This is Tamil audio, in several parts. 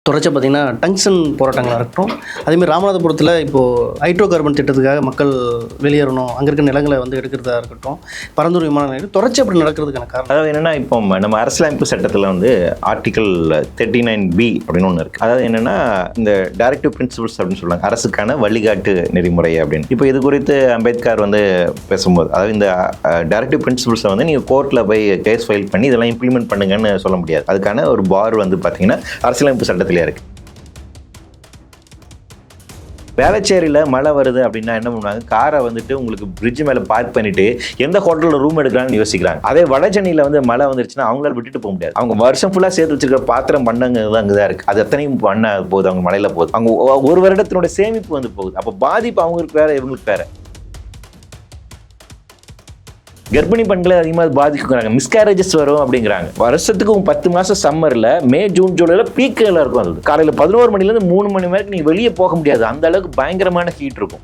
தொடர்ச்சி பார்த்திங்கன்னா டங்ஷன் போராட்டங்களாக இருக்கட்டும், அதேமாதிரி ராமநாதபுரத்தில் இப்போது ஹைட்ரோ கார்பன் திட்டத்துக்காக மக்கள் வெளியேறணும், அங்கே இருக்க நிலங்களை வந்து எடுக்கிறதா இருக்கட்டும், பரந்தூர் விமான நிலையம் தொடர்ச்சி அப்படி நடக்கிறதுக்கான காரணம் அதாவது என்னென்னா, இப்போ நம்ம அரசியலமைப்பு சட்டத்தில் வந்து ஆர்டிகல் 39B அப்படின்னு ஒன்று இருக்குது. அதாவது என்னென்னா, இந்த டைரக்டிவ் பிரின்சிபல்ஸ் அப்படின்னு சொல்லுவாங்க, அரசுக்கான வழிகாட்டு நெறிமுறை அப்படின்னு. இப்போ இது குறித்து அம்பேத்கர் வந்து பேசும்போது, அதாவது இந்த டைரக்டிவ் பிரின்சிபல்ஸை வந்து நீங்கள் கோர்ட்டில் போய் கேஸ் ஃபைல் பண்ணி இதெல்லாம் இம்ப்ளிமெண்ட் பண்ணுங்கன்னு சொல்ல முடியாது. அதுக்கான ஒரு பார் வந்து பார்த்தீங்கன்னா அரசியலமைப்பு சட்டத்தில் இருக்கு. வேளச்சேரியில் மழை வருது அப்படின்னா என்ன பண்ணுவாங்க, காரை வந்துட்டு உங்களுக்கு பிரிட்ஜ் மேலே பார்க் பண்ணிட்டு எந்த ஹோட்டலில் ரூம் எடுக்கலாம்னு யோசிக்கிறாங்க. அதே வடசென்னையில் வந்து மழை வந்துருச்சுன்னா அவங்களால விட்டுட்டு போக முடியாது. அவங்க வருஷம் ஃபுல்லாக சேர்த்து வச்சுருக்கிற பாத்திரம் பண்ணங்க தான் அங்கே தான் இருக்குது. அது எத்தனையும் பண்ண போகுது, அவங்க மழையில் போகுது, அவங்க ஒரு வருடத்தினுடைய சேமிப்பு வந்து போகுது. அப்போ பாதிப்பு அவங்களுக்கு வேற, இவங்களுக்கு வேற. கர்ப்பிணி பெண்களை அதிகமாக பாதிக்கிறாங்க, மிஸ்கேரேஜஸ் வரும் அப்படிங்கிறாங்க. வருஷத்துக்கு 10 மாதம் சம்மரில் மே ஜூன் ஜூலையில் பீக்கில் இருக்கும். அது காலையில் 11 மணிலேருந்து 3 மணி வரைக்கும் நீங்கள் வெளியே போக முடியாது, அந்த அளவுக்கு பயங்கரமான ஹீட் இருக்கும்.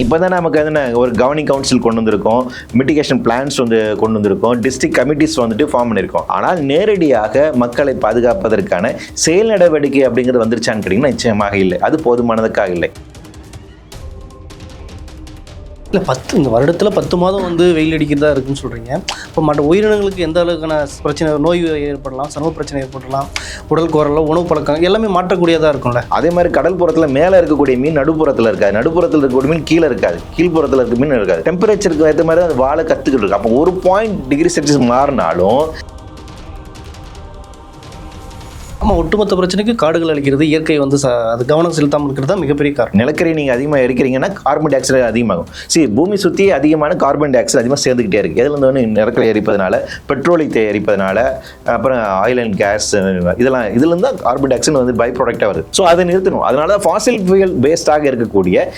இப்போ தான் நமக்கு என்ன ஒரு கவர்னிங் கவுன்சில் கொண்டு வந்திருக்கோம், மிட்டிகேஷன் பிளான்ஸ் வந்து கொண்டு வந்திருக்கோம், டிஸ்ட்ரிக்ட் கமிட்டிஸ் வந்துட்டு ஃபார்ம் பண்ணியிருக்கோம். ஆனால் நேரடியாக மக்களை பாதுகாப்பதற்கான செயல் நடவடிக்கை அப்படிங்கிறது வந்துருச்சான்னு கேட்டிங்கன்னா நிச்சயமாக இல்லை. அது போதுமானதுக்காக இல்லை. இல்லை, இந்த வருடத்தில் 10 மாதம் வந்து வெயில் அடிக்கிறதா இருக்குன்னு சொல்கிறீங்க. இப்போ மற்ற உயிரினங்களுக்கு எந்த அளவுக்கான பிரச்சனை, நோய் ஏற்படலாம், சமூக பிரச்சனை ஏற்படலாம், உடல் கோரலாம், உணவு பழக்கம் எல்லாமே மாற்றக்கூடியதாக இருக்கும்ல. அதே மாதிரி கடல்புறத்தில் மேலே இருக்கக்கூடிய மீன் நடுப்புறத்தில் இருக்காது, நடுப்புறத்தில் இருக்கக்கூடிய மீன் கீழே இருக்காது, கீழ்ப்புறத்தில் இருக்க மீன் இருக்காது. டெம்பரேச்சருக்கு ஏற்ற மாதிரி அது வாழை கற்றுக்கிட்டு இருக்கு. அப்போ 1 பாயிண்ட் டிகிரி செல்சியஸ் மாறினாலும் ஆமாம், ஒட்டுமொத்த பிரச்சனைக்கு காடுகள் அழிக்கிறது, இயற்கை வந்து அது கவனம் செலுத்தாமல் இருக்கிறது தான் மிகப்பெரிய காரணம். நிலக்கரி நீங்கள் அதிகமாக எரிக்கிறீங்கன்னா கார்பன் டை ஆக்சைடு அதிகமாகும். பூமி சுற்றி அதிகமான கார்பன் டை ஆக்சைடு அதிகமாக சேர்ந்துக்கிட்டே இருக்குது. எதுலேருந்து வந்து நிலக்கரி எரிப்பதனால, பெட்ரோலியத்தை எரிப்பதனால, அப்புறம் ஆயில் அண்ட் கேஸ், இதுலேருந்து தான் கார்பன் டை ஆக்சைடு வந்து பை ப்ராடக்டாக வருது. ஸோ அதை நிறுத்தணும். அதனால தான் ஃபாசில் ஃபியூயல் பேஸ்டாக இருக்கக்கூடிய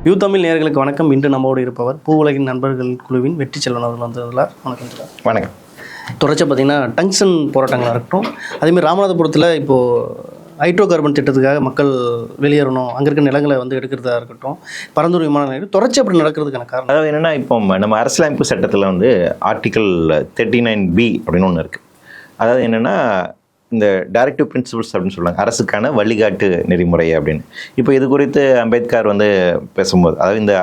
யூ தமிழ் நேயர்களுக்கு வணக்கம். இன்று நம்மோடு இருப்பவர் பூ உலகின் நண்பர்கள் குழுவின் வெற்றி செல்வன் அவர்கள் வந்திருந்தார். வணக்கம் சார். வணக்கம். தொடர்ச்சி பார்த்திங்கன்னா டங்ஷன் போராட்டங்களாக இருக்கட்டும், அதேமாதிரி ராமநாதபுரத்தில் இப்போது ஹைட்ரோ கார்பன் திட்டத்துக்காக மக்கள் வெளியேறணும், அங்கே இருக்க நிலங்களை வந்து எடுக்கிறதா இருக்கட்டும், பரந்தூர் விமான நிலையம் தொடர்ச்சி அப்படி நடக்கிறதுக்கான காரணம் அதாவது என்னென்னா, இப்போ நம்ம அரசியலமைப்பு சட்டத்தில் வந்து ஆர்டிகல் 39B அப்படின்னு ஒன்று இருக்குது. அதாவது என்னென்னா, இந்த டைரக்டிவ் பிரின்சிபல்ஸ் அப்படின்னு சொல்லுவாங்க, அரசுக்கான வழிகாட்டு நெறிமுறை அப்படின்னு. இப்போ இது குறித்து அம்பேத்கர் வந்து பேசும்போது, அதாவது இந்த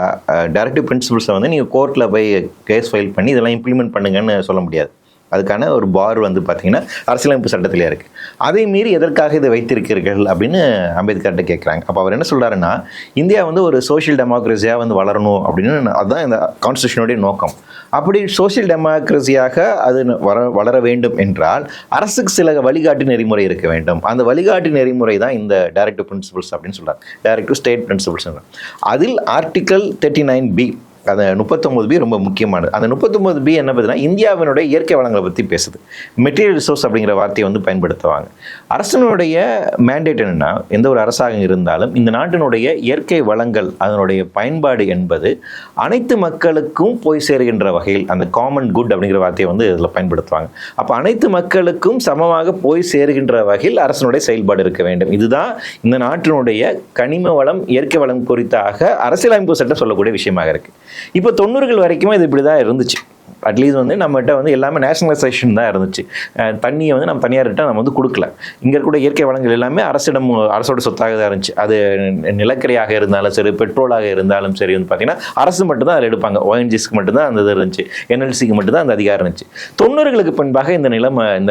டைரக்டிவ் பிரின்சிபல்ஸை வந்து நீங்கள் கோர்ட்டில் போய் கேஸ் ஃபைல் பண்ணி இதெல்லாம் இம்ப்ளிமெண்ட் பண்ணுங்கன்னு சொல்ல முடியாது. அதுக்கான ஒரு பார் வந்து பார்த்தீங்கன்னா அரசியலமைப்பு சட்டத்திலே இருக்குது. அதை மீறி எதற்காக இதை வைத்திருக்கிறீர்கள் அப்படின்னு அம்பேத்கர்கிட்ட கேட்குறாங்க. அப்போ அவர் என்ன சொல்கிறாருன்னா, இந்தியா வந்து ஒரு சோஷியல் டெமோக்ரஸியாக வந்து வளரணும் அப்படின்னு, அதுதான் இந்த கான்ஸ்டியூஷனுடைய நோக்கம். அப்படி சோஷியல் டெமோக்ரஸியாக அது வளர வேண்டும் என்றால் அரசுக்கு சில வழிகாட்டு நெறிமுறை இருக்க வேண்டும். அந்த வழிகாட்டு நெறிமுறை தான் இந்த டைரக்டிவ் பிரின்சிபல்ஸ் அப்படின்னு சொல்கிறார், டைரக்டிவ் ஸ்டேட் பிரின்சிபல்ஸ். அதில் ஆர்டிகல் 39B, அந்த 39B ரொம்ப முக்கியமானது. அந்த 39B என்ன பார்த்தீங்கன்னா, இந்தியாவினுடைய இயற்கை வளங்களை பற்றி பேசுது. மெட்டீரியல் ரிசோர்ஸ் அப்படிங்கிற வார்த்தையை வந்து பயன்படுத்துவாங்க. அரசனுடைய மேண்டேட் என்னென்னா, எந்த ஒரு அரசாங்கம் இருந்தாலும் இந்த நாட்டினுடைய இயற்கை வளங்கள், அதனுடைய பயன்பாடு என்பது அனைத்து மக்களுக்கும் போய் சேருகின்ற வகையில், அந்த காமன் குட் அப்படிங்கிற வார்த்தையை வந்து இதில் பயன்படுத்துவாங்க. அப்போ அனைத்து மக்களுக்கும் சமமாக போய் சேருகின்ற வகையில் அரசனுடைய செயல்பாடு இருக்க வேண்டும். இதுதான் இந்த நாட்டினுடைய கனிம வளம், இயற்கை வளம் குறித்தாக அரசியலமைப்பு சட்டம் சொல்லக்கூடிய விஷயமாக இருக்குது. இப்போ 90கள் வரைக்குமே இது இப்படி தான் இருந்துச்சு. அட்லீஸ்ட் வந்து நம்மகிட்ட வந்து எல்லாமே நேஷனலைசேஷன் தான் இருந்துச்சு. தண்ணியை வந்து நம்ம தனியார்கிட்ட நம்ம வந்து கொடுக்கல. இங்கே இருக்கக்கூடிய இயற்கை வளங்கள் எல்லாமே அரசோட சொத்தாக தான் இருந்துச்சு. அது நிலக்கரியாக இருந்தாலும் சரி, பெட்ரோலாக இருந்தாலும் சரி வந்து பார்த்தீங்கன்னா அரசு மட்டும்தான் அதில் எடுப்பாங்க. ONGSக்கு மட்டும்தான் அந்த இது இருந்துச்சு, NLCக்கு மட்டும்தான் அந்த அதிகாரம் இருந்துச்சு. 90களுக்கு பின்பாக இந்த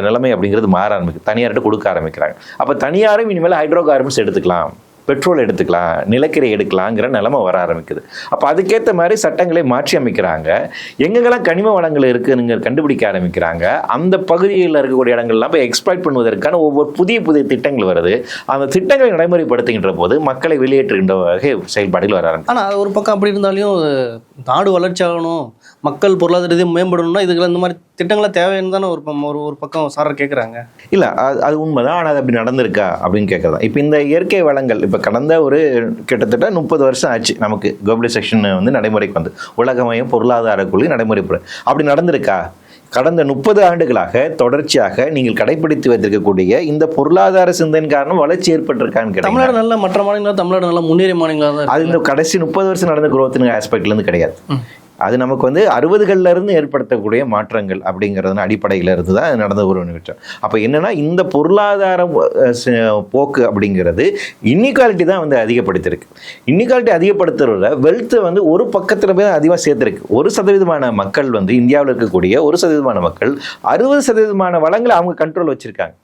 நிலைமை அப்படிங்கிறது மாற ஆரம்பிக்குது, தனியார்கிட்ட கொடுக்க ஆரம்பிக்கிறாங்க. அப்போ தனியாரும் இனிமேல் ஹைட்ரோ கார்பன்ஸ் எடுத்துக்கலாம், பெட்ரோல் எடுத்துக்கலாம், நிலக்கரி எடுக்கலாங்கிற நிலைமை வர ஆரம்பிக்குது. அப்போ அதுக்கேற்ற மாதிரி சட்டங்களை மாற்றி அமைக்கிறாங்க. எங்கெங்கெல்லாம் கனிம வளங்கள் இருக்குன்னு கண்டுபிடிக்க ஆரம்பிக்கிறாங்க. அந்த பகுதியில் இருக்கக்கூடிய இடங்கள்லாம் போய் எக்ஸ்ப்ளாய்ட் பண்ணுவதற்கான ஒவ்வொரு புதிய திட்டங்கள் வருது. அந்த திட்டங்களை நடைமுறைப்படுத்துகின்ற போது மக்களை வெளியேற்றுகின்ற வகை செயல்பாடுகள் வர ஆரம்பிக்கும். ஆனால் ஒரு பக்கம் அப்படி இருந்தாலும் நாடு வளர்ச்சி ஆகணும், மக்கள் பொருளாதார ரீதியாக மேம்படணும்னா இதுக்கெல்லாம் இந்த மாதிரி திட்டங்களாக தேவைன்னு தானே ஒரு பக்கம் சாரர் கேட்குறாங்க. இல்லை, அது உண்மைதான். ஆனால் அது அப்படி நடந்திருக்கா அப்படின்னு கேட்குறதா. இப்போ இந்த இயற்கை வளங்கள் இப்போ கடந்த ஒரு கிட்டத்தட்ட 30 வருஷம் ஆச்சு நமக்கு குளோபலைசேஷன் வந்து நடைமுறைக்கு வந்து, உலகமயம் பொருளாதார கொள்கை நடைமுறைப்படும். அப்படி நடந்திருக்கா? கடந்த 30 ஆண்டுகளாக தொடர்ச்சியாக நீங்கள் கடைபிடித்து வைத்திருக்கக்கூடிய இந்த பொருளாதார சிந்தனை காரணம் வளர்ச்சி ஏற்பட்டிருக்கான்னு கேட்டீங்கன்னா, தமிழ்நாடு நல்ல மற்ற மாநிலங்கள் தமிழ்நாடு நல்ல முன்னேறிய மாநிலங்களாக தான் அது இந்த கடைசி 30 வருஷம் நடந்த குரோத்தின் ஆஸ்பெக்ட்லேருந்து கிடையாது. அது நமக்கு வந்து 60கள்ல இருந்து ஏற்படுத்தக்கூடிய மாற்றங்கள் அப்படிங்கிறதுன அடிப்படையில இருந்து தான் நடந்த ஒரு நிகழ்ச்சி. அப்போ என்னன்னா, இந்த பொருளாதார போக்கு அப்படிங்கிறது இன்இக்வாலிட்டி தான் வந்து அதிகப்படுத்திருக்கு. இன்இக்வாலிட்டி அதிகப்படுத்துறத வெல்த்தை வந்து ஒரு பக்கத்தில் போய் அதிகமாக சேர்த்துருக்கு. 1% மக்கள் வந்து இந்தியாவில் இருக்கக்கூடிய 1% மக்கள் 60% வளங்களை அவங்க கண்ட்ரோல் வச்சிருக்காங்க.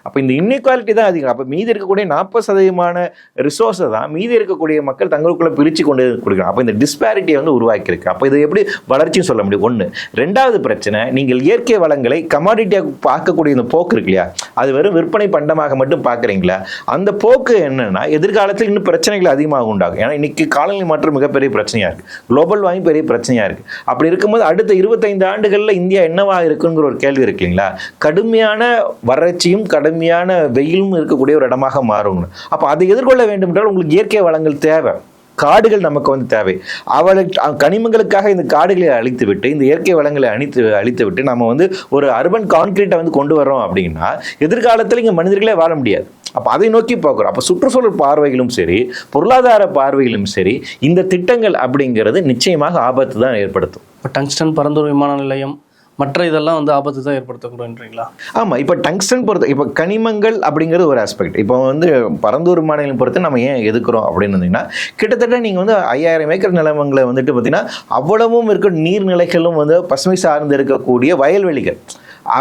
அப்போ இந்த இன்இக்வாலிட்டி தான் அதிகம். அப்போ மீதி இருக்கக்கூடிய 40% ரிசோர்ஸை தான் மீதி இருக்கக்கூடிய மக்கள் தங்களுக்குள்ள பிரித்து கொண்டு கொடுக்குறாங்க. அப்போ இந்த டிஸ்பாரிட்டியை வந்து உருவாக்கியிருக்கு. அப்போ இதை எப்படி வளர்ச்சியும் சொல்ல முடியும்? ஒன்று. ரெண்டாவது பிரச்சனை, நீங்கள் இயற்கை வளங்களை கமாடிட்டியாக பார்க்கக்கூடிய இந்த போக்கு இருக்கு இல்லையா, அது வெறும் விற்பனை பண்டமாக மட்டும் பார்க்குறீங்களா? அந்த போக்கு என்னன்னா எதிர்காலத்தில் இன்னும் பிரச்சனைகள் அதிகமாக உண்டாகும். ஏன்னா இன்னைக்கு காலநிலை மாற்றம் மிகப்பெரிய பிரச்சனையாக இருக்குது, குளோபல் வார்மிங் பெரிய பிரச்சனையாக இருக்குது. அப்படி இருக்கும்போது அடுத்த 25 ஆண்டுகளில் இந்தியா என்னவா இருக்குங்கிற ஒரு கேள்வி இருக்கு இல்லைங்களா? கடுமையான வறட்சியும் கடுமையான வெயிலும் இருக்கக்கூடிய ஒரு இடமாக மாறும். அப்போ அதை எதிர்கொள்ள வேண்டும் என்றால் உங்களுக்கு இயற்கை வளங்கள் தேவை, காடுகள் நமக்கு வந்து தேவை. கனிமங்களுக்காக இந்த காடுகளை அழித்து விட்டு இந்த இயற்கை வளங்களை அழித்து விட்டு நம்ம வந்து ஒரு அர்பன் கான்கிரீட்டை வந்து கொண்டு வரோம் அப்படின்னா எதிர்காலத்தில் இங்கே மனிதர்களே வாழ முடியாது. அப்போ அதை நோக்கி பார்க்குறோம். அப்போ சுற்றுச்சூழல் பார்வையிலும் சரி, பொருளாதார பார்வையிலும் சரி, இந்த திட்டங்கள் அப்படிங்கிறது நிச்சயமாக ஆபத்து தான் ஏற்படுத்தும். இப்போ டங்ஸ்டன் பரந்தூர் விமான நிலையம் மற்ற இதெல்லாம் வந்து ஆபத்து தான் ஏற்படுத்தக்கூடாதுன்றீங்களா? ஆமாம். இப்போ டங்ஸ்டன் பொறுத்த, இப்போ கனிமங்கள் அப்படிங்கிறது ஒரு ஆஸ்பெக்ட். இப்போ வந்து பரந்தூர் மாநிலம் பொறுத்து நம்ம ஏன் எதுக்குறோம் அப்படின்னு இருந்தீங்கன்னா, கிட்டத்தட்ட நீங்கள் வந்து 5000 ஏக்கர் நிலமங்களை வந்துட்டு பார்த்தீங்கன்னா அவ்வளவும் இருக்க நீர்நிலைகளும் வந்து பசுமை சார்ந்து இருக்கக்கூடிய வயல்வெளிகள்,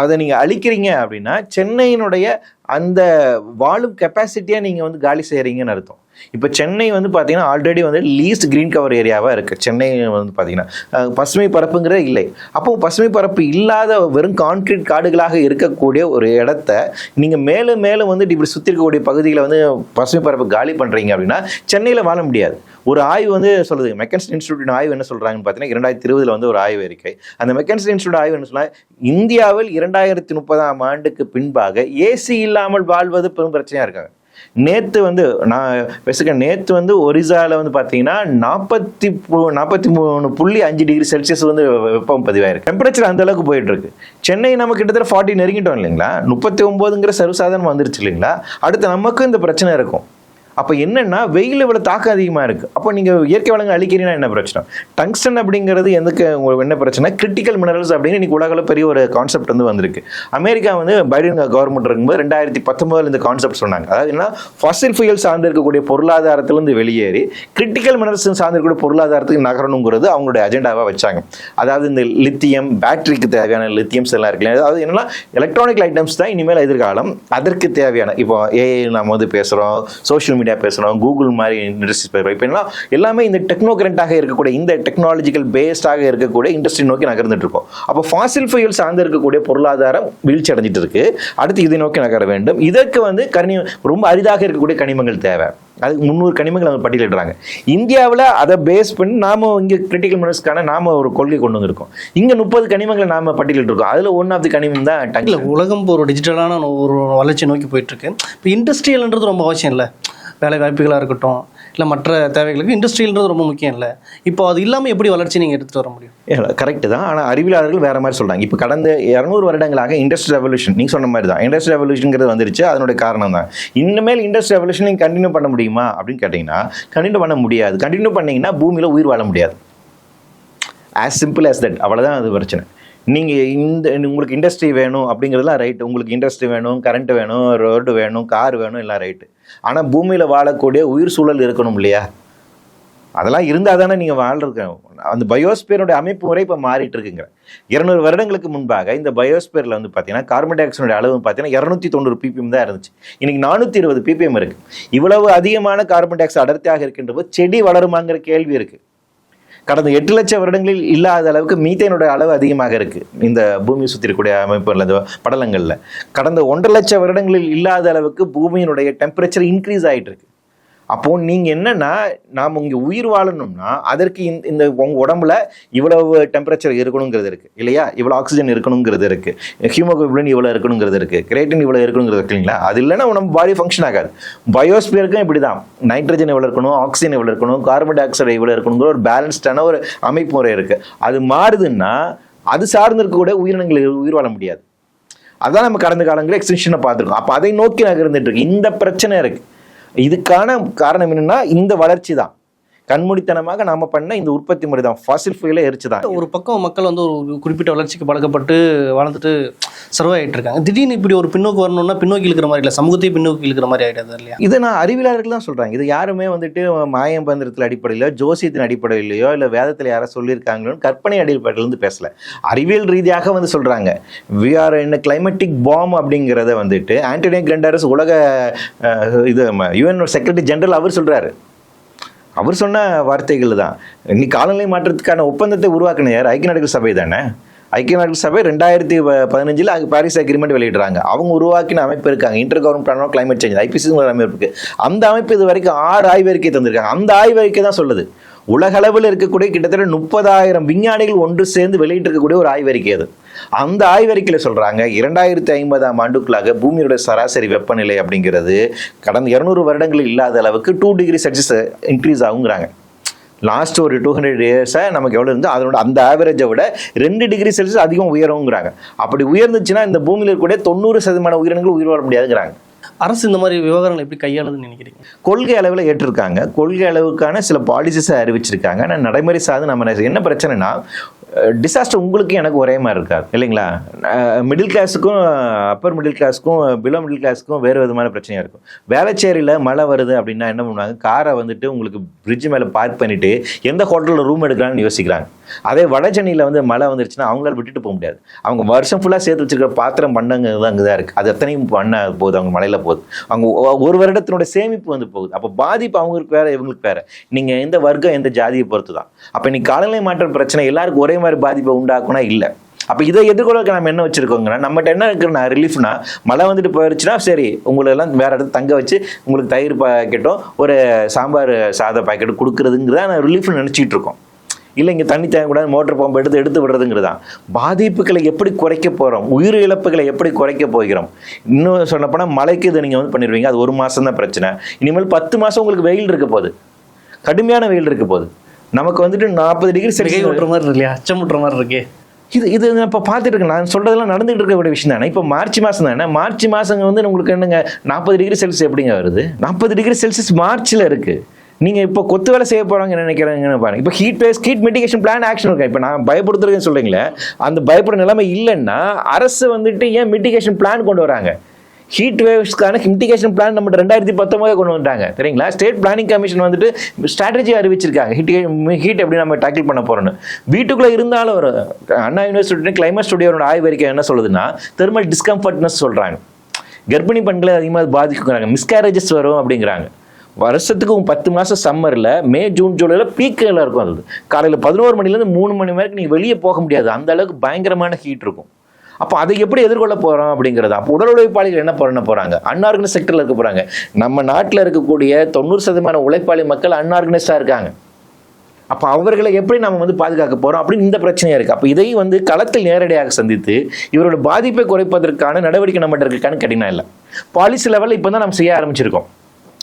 அதை நீங்கள் அழிக்கிறீங்க அப்படின்னா சென்னையினுடைய அந்த வாழும் கெப்பாசிட்டியாக நீங்கள் வந்து காலி செய்கிறீங்கன்னு அர்த்தம். இப்போ சென்னை வந்து பார்த்தீங்கன்னா ஆல்ரெடி வந்து லீஸ்ட் கிரீன் கவர் ஏரியாவாக இருக்குது. சென்னை வந்து பார்த்தீங்கன்னா பசுமை பரப்புங்கிறதே இல்லை. அப்போ பசுமை பரப்பு இல்லாத வெறும் கான்கிரீட் காடுகளாக இருக்கக்கூடிய ஒரு இடத்த நீங்கள் மேலும் மேலும் வந்து இப்படி சுற்றி இருக்கக்கூடிய பகுதிகளை வந்து பசுமை பரப்பு காலி பண்ணுறீங்க அப்படின்னா சென்னையில் வாழ முடியாது. ஒரு ஆய்வு வந்து சொல்லுது, மெக்கன்சன் இன்ஸ்டியூட் ஆய்வு என்ன சொல்கிறாங்கன்னு பார்த்தீங்கன்னா 2020 வந்து ஒரு ஆய்வு இருக்கை. அந்த மெக்கன்சன் இன்ஸ்டியூட் ஆய்வு என்ன சொன்னால், இந்தியாவில் 2030ஆம் ஆண்டுக்கு பின்பாக ஏசி இல்லாமல் வாழ்வது பெரும் பிரச்சனையாக இருக்காங்க. நேற்று வந்து ஒரிசாவில் வந்து பார்த்தீங்கன்னா 43.5 டிகிரி செல்சியஸ் வந்து வெப்பம் பதிவாயிருக்கு. டெம்பரேச்சர் அந்த அளவுக்கு போயிட்டு இருக்கு. சென்னை நம்ம கிட்டத்தட்ட 40 நெருங்கிட்டோம் இல்லைங்களா? 39ங்கிற சர்வசாதாரணம் வந்துருச்சு இல்லைங்களா? அடுத்து நமக்கும் இந்த பிரச்சனை இருக்கும். அப்போ என்னென்னா வெயில் இவ்வளோ தாக்கம் அதிகமாக இருக்குது. அப்போ நீங்கள் இயற்கை வளங்கள் அழிக்கிறீங்கன்னா என்ன பிரச்சனை? டங்ஸ்டன் அப்படிங்கிறது எதுக்கு உங்களுக்கு என்ன பிரச்சனை? கிரிட்டிக்கல் மினரல்ஸ் அப்படின்னு இன்னைக்கு உலகில் பெரிய ஒரு கான்செப்ட் வந்து வந்திருக்கு. அமெரிக்கா வந்து பைடன் கவர்மெண்ட் இருக்கும்போது 2019 இந்த கான்செப்ட் சொன்னாங்க. அதாவது என்ன, ஃபாசில் ஃபியூயல் சார்ந்து இருக்கக்கூடிய பொருளாதாரத்திலிருந்து வெளியேறி கிரிட்டிக்கல் மினரல்ஸ் சார்ந்திருக்கக்கூடிய பொருளாதாரத்துக்கு நகரணுங்கிறது அவங்களுடைய அஜெண்டாவாக வச்சாங்க. அதாவது இந்த லித்தியம், பேட்டரிக்கு தேவையான லித்தியம்ஸ் எல்லாம் இருக்குல்ல, அதாவது என்னன்னா எலக்ட்ரானிக் ஐட்டம்ஸ் தான் இனிமேல் எதிர்காலம். அதற்கு தேவையான, இப்போ ஏஐ நம்ம வந்து பேசுகிறோம், சோஷியல் மீடியா பேசணும், கூகுள் மாதிரி இண்டஸ்ட்ரீஸ் பேசுகிறோம். இப்போ எல்லாமே இந்த டெக்னோகிரண்டாக இருக்கக்கூடிய, இந்த டெக்னாலஜிக்கல் பேஸ்டாக இருக்கக்கூடிய இண்டஸ்ட்ரி நோக்கி நகர்ந்துட்டு இருக்கோம். அப்போ ஃபாசில் ஃபியூயல் சார்ந்து இருக்கக்கூடிய பொருளாதாரம் வீழ்ச்சி அடைஞ்சிட்டு இருக்கு. அடுத்து இதை நோக்கி நகர வேண்டும். இதற்கு வந்து ரொம்ப அரிதாக இருக்கக்கூடிய கனிமங்கள் தேவை. அதுக்கு 300 கனிமங்கள் அவங்க பட்டியலிடுறாங்க. இந்தியாவில் அதை பேஸ் பண்ணி நாம இங்கே கிரிட்டிக்கல் மினரல்ஸ்க்கான நாம ஒரு கொள்கை கொண்டு வந்திருக்கோம். இங்கே 30 கனிமங்களை நாம பட்டியலிட்டிருக்கோம். அதில் ஒன் ஆஃப் தி கனிமம் தான் டங்ஸ்டன். உலகம் ஒரு டிஜிட்டலான ஒரு வளர்ச்சி நோக்கி போயிட்டு இருக்கு. இப்போ இண்டஸ்ட்ரியல்ன்றது ரொம்ப அவசியம் இல்லை. வேலை வாய்ப்புகளாக இருக்கட்டும், இல்லை மற்ற தேவைகளுக்கு இண்டஸ்ட்ரியல்ன்றது ரொம்ப முக்கியம் இல்லை. இப்போ அது இல்லாமல் எப்படி வளர்ச்சி நீங்கள் எடுத்துகிட்டு வர முடியும்? கரெக்டு தான். ஆனால் அறிவியலாளர்கள் வேறு மாதிரி சொல்கிறாங்க. இப்போ கடந்த 200 வருடங்களாக இண்டஸ்ட்ரி ரெவல்யூஷன், நீங்கள் சொன்ன மாதிரி தான் இண்டஸ்ட்ரி ரெவல்யூஷனுங்கிறது வந்துருச்சு. அதனுடைய காரணம் தான். இனிமேல் இண்டஸ்ட்ரி ரெவல்யூஷன் நீங்கள் கண்டினியூ பண்ண முடியுமா அப்படின்னு கேட்டிங்கன்னா கண்டினியூ பண்ண முடியாது. கண்டினியூ பண்ணிங்கன்னா பூமியில் உயிர் வாழ முடியாது. As simple as that. அவ்வளோதான் அது பிரச்சனை. நீங்கள் உங்களுக்கு இண்டஸ்ட்ரி வேணும் அப்படிங்கிறதுலாம் ரைட்டு. உங்களுக்கு இண்டஸ்ட்ரி வேணும், கரண்ட் வேணும், ரோடு வேணும், கார் வேணும், எல்லாம் ரைட்டு. ஆனால் பூமியில் வாழக்கூடிய உயிர் சூழல் இருக்கணும் இல்லையா? அதெல்லாம் இருந்தால் தானே நீங்கள் வாழ்றதுக்கு. அந்த பயோஸ்பியருடைய அமைப்பு முறை இப்போ மாறிட்டு இருக்குங்க. 200 வருடங்களுக்கு முன்பாக இந்த பயோஸ்பியரில் வந்து பார்த்தீங்கன்னா கார்பன் டை ஆக்சைடோட அளவு பார்த்தீங்கன்னா 290 ppm தான் இருந்துச்சு. இன்னைக்கு 420 ppm இருக்குது. இவ்வளவு அதிகமான கார்பன் டை ஆக்சைடு அடர்த்தியாக இருக்கின்ற போது செடி வளருமாங்கிற கேள்வி இருக்குது. கடந்த 8 லட்சம் வருடங்களில் இல்லாத அளவுக்கு மீத்தேனோட அளவு அதிகமாக இருக்குது இந்த பூமியை சுற்றி இருக்கக்கூடிய அமைப்புகள், அந்த படலங்களில். கடந்த 1.5 லட்சம் வருடங்களில் இல்லாத அளவுக்கு பூமியினுடைய டெம்பரேச்சர் இன்க்ரீஸ் ஆகிட்டு இருக்கு. அப்போது நீங்கள் என்னென்னா, நாம் இங்கே உயிர் வாழணும்னா அதற்கு இந்த உங்கள் உடம்புல இவ்வளவு டெம்பரேச்சர் இருக்கணுங்கிறது இருக்குது இல்லையா? இவ்வளோ ஆக்சிஜன் இருக்கணுங்கிறது இருக்குது, ஹீமோகுளோபின் இவ்வளோ இருக்கணுங்கிறது இருக்குது, கிரேட்டின் இவ்வளோ இருக்கணுங்கிறது இருக்கு இல்லைங்களா? அது இல்லைன்னா நம்ம பாடி ஃபங்க்ஷன் ஆகாது. பயோஸ்பியருக்கும் இப்படி தான். நைட்ரஜன் எவ்வளோ இருக்கணும், ஆக்சிஜன் எவ்வளோ இருக்கணும், கார்பன் டை ஆக்சைடு எவ்வளோ இருக்கணுங்கிற ஒரு பேலன்ஸ்டான ஒரு அமைப்பு முறை இருக்குது. அது மாறுதுன்னா அது சார்ந்து இருக்கக்கூடிய உயிரினங்கள் உயிர் வாழ முடியாது. அதான் நம்ம கடந்த காலங்களில் எக்ஸ்டென்ஷனை பார்த்துருக்கோம். அப்போ அதை நோக்கி நகர்ந்துட்டு இருக்கு. இந்த பிரச்சனை இருக்கு. இதுக்கான காரணம் என்னன்னா இந்த வளர்ச்சி தான். கண்மூடித்தனமாக நாம பண்ண இந்த உற்பத்தி முறை தான், ஃபாசில் ஃபியூலை எரிச்சு தான். ஒரு பக்கம் மக்கள் வந்து ஒரு குறிப்பிட்ட வளர்ச்சிக்கு பழக்கப்பட்டு வாழ்ந்துட்டு சர்வை ஆகிட்டு இருக்காங்க. திடீர்னு இப்படி ஒரு பின்னோக்கு வரணும்னா பின்னோக்கி இருக்கிற மாதிரி இல்லை, சமூகத்தையும் பின்னோக்கி இருக்கிற மாதிரி ஆகிடாது இல்லையா? இதை நான் அறிவியலாளர்கள் தான் சொல்றாங்க. இது யாருமே வந்துட்டு மாயம்பந்திரத்தில் அடிப்படையிலோ ஜோசியத்தின் அடிப்படையிலையோ இல்லை வேதத்தில் யாரோ சொல்லியிருக்காங்களோன்னு கற்பனை அடிப்படையிலிருந்து பேசல. அறிவியல் ரீதியாக வந்து சொல்றாங்க we are in climatic bomb அப்படிங்கிறத வந்துட்டு ஆண்டனியோ குட்டெரஸ் உலக இது யுஎன் செக்ரட்டரி ஜெனரல் அவர் சொல்றாரு. அவர் சொன்ன வார்த்தைகள் தான். இன்னைக்கு காலநிலை மாற்றத்துக்கான ஒப்பந்தத்தை உருவாக்கின யார்? ஐக்கிய நாடுகள் சபை தானே. ஐக்கிய நாடுகள் சபை 2015 பாரிஸ் அக்ரிமெண்ட் வெளியிடுறாங்க. அவங்க உருவாக்கின அமைப்பு இருக்காங்க, inter government panel on climate change, IPC அமைப்பு இருக்கு. அந்த அமைப்பு இது வரைக்கும் 6 ஆய்வறிக்கை தந்திருக்காங்க. அந்த ஆய்வறிக்கை தான் சொல்லுது உலக அளவில் இருக்கக்கூடிய கிட்டத்தட்ட 30,000 விஞ்ஞானிகள் ஒன்று சேர்ந்து வெளியிட்டு இருக்கக்கூடிய ஒரு ஆய்வறிக்கை அது. அந்த ஆய்வறிக்கையில் சொல்றாங்க 2050ஆம் ஆண்டுக்குள்ளாக பூமியோட சராசரி வெப்பநிலை அப்படிங்கிறது கடந்த 200 வருடங்களில் இல்லாத அளவுக்கு 2 டிகிரி செல்சியஸ் இன்க்ரீஸ் ஆகுங்கிறாங்க. லாஸ்ட் ஒரு 200 இயர்ஸை நமக்கு எவ்வளோ இருந்து அதனோட அந்த ஆவரேஜை விட 2 டிகிரி செல்சியஸ் அதிகம் உயருங்கிறாங்க. அப்படி உயர்ந்துச்சுன்னா இந்த பூமியில் இருக்கக்கூடிய 90% உயிரினங்கள் உயிர் வாழ முடியாதுங்கிறாங்க. அரசு இந்த மாதிரி விவகாரங்கள் எப்படி கையாளுதுன்னு நினைக்கிறீங்க? கொள்கை அளவில் ஏற்றிருக்காங்க, கொள்கை அளவுக்கான சில பாலிசிஸை அறிவிச்சிருக்காங்க. ஆனால் நடைமுறை சார்ந்து நம்ம என்ன பிரச்சனைனா டிசாஸ்டர் உங்களுக்கு எனக்கு ஒரே மாதிரி இருக்காது இல்லைங்களா? மிடில் கிளாஸுக்கும் அப்பர் மிடில் கிளாஸுக்கும் பிலோ மிடில் கிளாஸுக்கும் வேறு விதமான பிரச்சனையாக இருக்கும். வேளச்சேரியில் மழை வருது அப்படின்னா என்ன பண்ணுவாங்க, காரை வந்துட்டு உங்களுக்கு பிரிட்ஜ் மேலே பார்க் பண்ணிவிட்டு எந்த ஹோட்டலில் ரூம் எடுக்கலாம்னு யோசிக்கிறாங்க. அதே வட சென்னையில் வந்து மழை வந்துருச்சுன்னா அவங்களால விட்டுட்டு போக முடியாது. அவங்க வருஷம் ஃபுல்லாக சேர்த்து வச்சுருக்கிற பாத்திரம் பண்ணங்க தான் அங்கே தான் இருக்குது. அது எத்தனையும் பண்ண போகுது, அவங்க மழையில் போகுது. அவங்க ஒரு வருடத்தினோட சேமிப்பு வந்து போகுது. அப்போ பாதிப்பு அவங்களுக்கு வேறு இவங்களுக்கு வேறு. நீங்கள் எந்த வர்க்கம் எந்த ஜாதியை பொறுத்து தான். அப்போ இன்னைக்கு காலநிலை மாற்ற பிரச்சனை எல்லாருக்கும் ஒரே மாதிரி பாதிப்பை உண்டாக்குனா இல்லை. அப்போ இதை எதிர்கொள்ள நம்ம என்ன வச்சுருக்கோங்கன்னா நம்மகிட்ட என்ன இருக்குன்னா ரிலீஃப்னா மழை வந்துட்டு போயிடுச்சுன்னா சரி உங்களெல்லாம் வேறு இடத்துல தங்க வச்சு உங்களுக்கு தயிர் பாக்கெட்டும் ஒரு சாம்பார் சாத பாக்கெட்டும் கொடுக்குறதுங்கிறத நான் ரிலீஃப்னு நினச்சிட்டு இருக்கோம். இல்லை இங்கே தண்ணி தேங்கக்கூடாது மோட்டர் பம்பு எடுத்து விடுறதுங்கிறதான். பாதிப்புகளை எப்படி குறைக்க போகிறோம், உயிர் இழப்புகளை எப்படி குறைக்க போகிறோம். இன்னும் சொன்னப்போனால் மழைக்கு இதை நீங்கள் வந்து பண்ணிடுவீங்க, அது 1 மாதம் தான் பிரச்சனை. இனிமேல் 10 மாதம் உங்களுக்கு வெயில் இருக்க போகுது, கடுமையான வெயில் இருக்க போகுது. நமக்கு வந்துட்டு 40 டிகிரி செல்சியஸ் விட்டுற மாதிரி இல்லையா, அச்சமுட்டுற மாதிரி இருக்கே. இது இப்போ பார்த்துட்டு இருக்கேன். நான் சொல்கிறதெல்லாம் நடந்துகிட்டு இருக்கக்கூடிய விஷயம் தானே. இப்போ மார்ச் மாதம் தானே. மார்ச் மாதங்க வந்து உங்களுக்கு என்னங்க 40 டிகிரி செல்சியஸ் எப்படிங்க வருது? 40 டிகிரி செல்சியஸ் மார்ச்சில் இருக்குது. நீங்கள் இப்போ கொத்து வேலை செய்ய போகிறாங்க நினைக்கிறாங்கன்னு பாருங்க. இப்போ ஹீட் மிட்டிகேஷன் பிளான் ஆக்ஷன் இருக்கா? இப்போ நான் பயப்படுத்துறதுன்னு சொல்கிறீங்களே, அந்த பயப்படுற நிலைமை இல்லைன்னா அரசு வந்துட்டு ஏன் மிட்டிகேஷன் பிளான் கொண்டு வராங்க? ஹீட் வேவ்ஸ்க்கான மிட்டிகேஷன் பிளான் நம்ம 2019 கொண்டு வந்துட்டாங்க தெரியுங்களா? ஸ்டேட் பிளானிங் கமிஷன் வந்துட்டு ஸ்ட்ராட்டஜி அறிவிச்சிருக்காங்க ஹீட் எப்படி நம்ம டேக்கிள் பண்ண போகிறோன்னு. வீட்டுக்குள்ளே இருந்தாலும் ஒரு அண்ணா யூனிவர்சிட்டி கிளைமேட் ஸ்டுடியோட ஆய்வறிக்கை என்ன சொல்லுதுன்னா தெர்மல் டிஸ்கம்ஃபர்ட்னஸ் சொல்கிறாங்க. கர்ப்பிணி பெண்களை அதிகமாக பாதிக்கிறாங்க, மிஸ்கேரேஜஸ் வரும் அப்படிங்கிறாங்க. வருஷத்துக்கு 10 மாதம் சம்மரில் மே ஜூன் ஜூலையில் பீக்கில் இருக்கும். அது காலையில் 11 மணிலேருந்து 3 மணி வரைக்கும் நீங்கள் வெளியே போக முடியாது, அந்த அளவுக்கு பயங்கரமான ஹீட் இருக்கும். அப்போ அதை எப்படி எதிர்கொள்ள போகிறோம் அப்படிங்கிறது. அப்போ உடல் உழைப்பாளிகள் என்ன பண்ண போகிறாங்க? அன்ஆர்கனைஸ் செக்டரில் இருக்க போகிறாங்க. நம்ம நாட்டில் இருக்கக்கூடிய 90% உழைப்பாளி மக்கள் அன்ஆர்கனைஸ்டாக இருக்காங்க. அப்போ அவர்களை எப்படி நம்ம வந்து பாதுகாக்க போகிறோம் அப்படின்னு இந்த பிரச்சனையாக இருக்குது. அப்போ இதை வந்து களத்தில் நேரடியாக சந்தித்து இவரோட பாதிப்பை குறைப்பதற்கான நடவடிக்கை நம்மகிட்ட இருக்கான்னு கடினம் இல்லை. பாலிசி லெவலில் இப்போ தான் நம்ம செய்ய ஆரம்பிச்சிருக்கோம்.